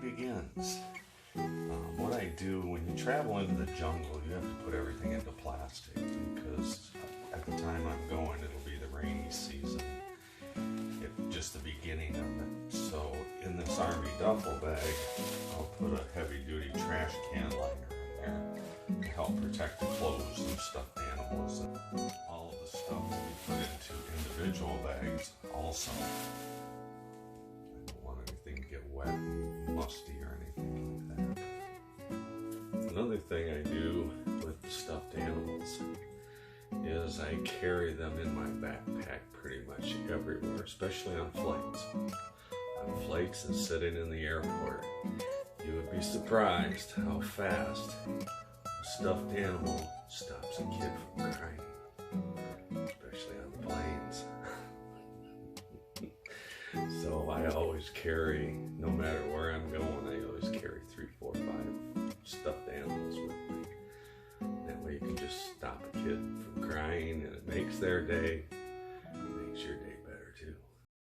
begins. What I do when you travel into the jungle, you have to put everything into plastic because at the time I'm going, it'll be the rainy season. It's just the beginning of it. So in this army duffel bag, I'll put a heavy-duty trash can liner in there to help protect the clothes and stuffed animals and all of the stuff that we put into individual bags also. I don't want anything to get wet, musty, or anything like that. Another thing I do with the stuffed animals is I carry them in my backpack pretty much everywhere, especially on flights. On flights and sitting in the airport. You would be surprised how fast a stuffed animal stops a kid from crying, especially on the planes. So I always carry, no matter where I'm going, I always carry 3, 4, 5 stuffed animals with me. That way you can just stop a kid from crying and it makes their day, it makes your day.